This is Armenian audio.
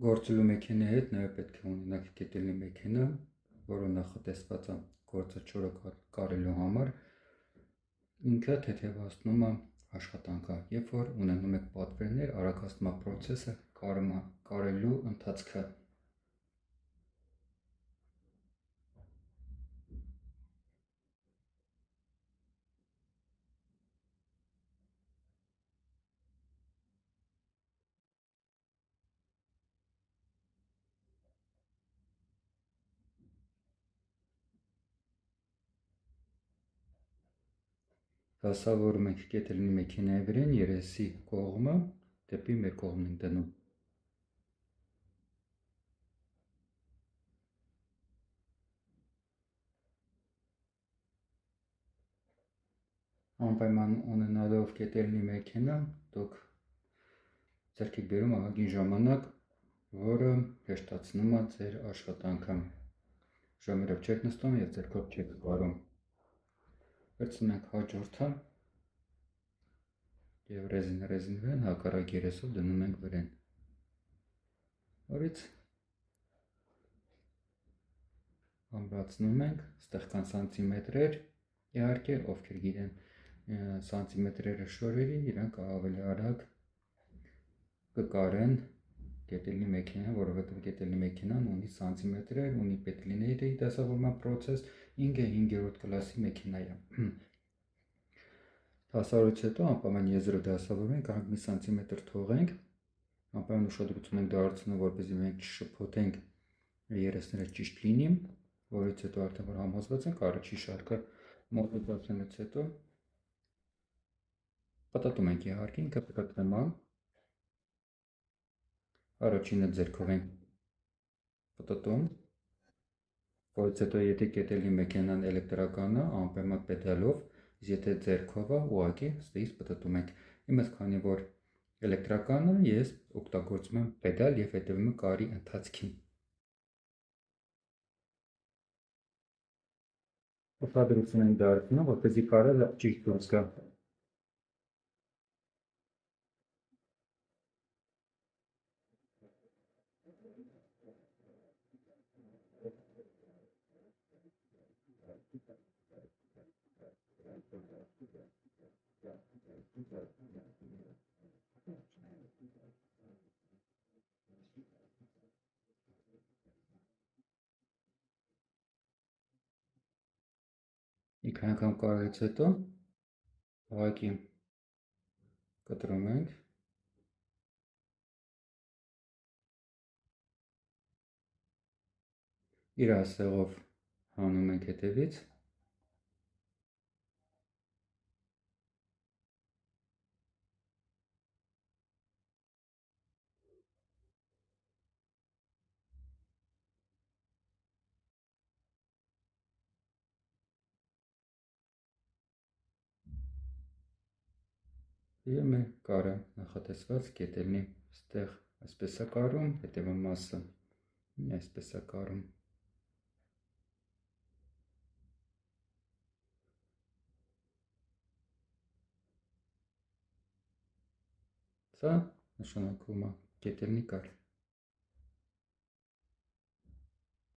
Գործելու մեքենայի հետ նաև պետք է ունենաք կետելնի մեքենա, որը նախատեսված է գործը չորը կարելու համար, ինքը թեթևացնում է աշխատանքը, երբ որ ունենում եք պատվերներ, արագացնում է պրոցեսը կարելու ընթացքը։ Դասավորում ենք կետելնի մեքենայի վրան երեսի կողմը դեպի մեր կողմն ենք դնում։ Անպայման ունենալով կետելնի մեքենա, դուք ձեռք եք բերում ահագին ժամանակ, որը հեշտացնում է ձեր աշխատանքը։ Ժամերով չեք նստում և ձեռքով չեք կարում։ Վերցնում ենք հաջորդը և ռեզին վրան հակառակ երեսով դնում ենք վրան։ Որից ամրացնում ենք, ստեղ կան սանտիմետրեր, իհարկե, ովքեր գիտեն սանտիմետրերը շորերի, իրանք ավելի արագ կկարեն կետելնի մեքենան, որովհետև կետելնի մեքենան ունի սանտիմետրեր, ունի պետլիների դասավորման պրոցես, 5-րդ կլասի մեքենա է։ Դասավորից հետո անպայման եզրով դասավորում ենք, կարող մի սանտիմետր թողենք, անպայման ուշադրություն ենք դարձնում, որպեսզի մենք չշփոթենք երեսները ճիշտ լինի, որից հետո արդեն որ համոզված ենք, առաջի շարքը մոտեցնելուց հետո պտտում ենք, իհարկե, ինքը պտտվում է, առաջինը ձեռքով ենք պտտում, որից հետո եթե կետելնի մեքենան էլեկտրական է, անպայման պեդալով, եթե ձեռքով է, ուղղակի ստեից պտտում ենք։ Իմս քանի որ էլեկտրական է, ես օգտագործում եմ պեդալ և հետևում եմ կարի ընթացքին։ Ուշադրություն ենք դարձնում, որպեսզի կարը ճիշտ դուրս գա։ Մի քանի անգամ կարելուց հետո ուղղակի կտրում ենք, իր ասեղով հանում ենք հետևից, և մեր կարը նախատեսված կետելնի ստեղ այսպես է կարում, հետևում մասը այսպես է կարում։ Սա նշանակում է կետելնի կար։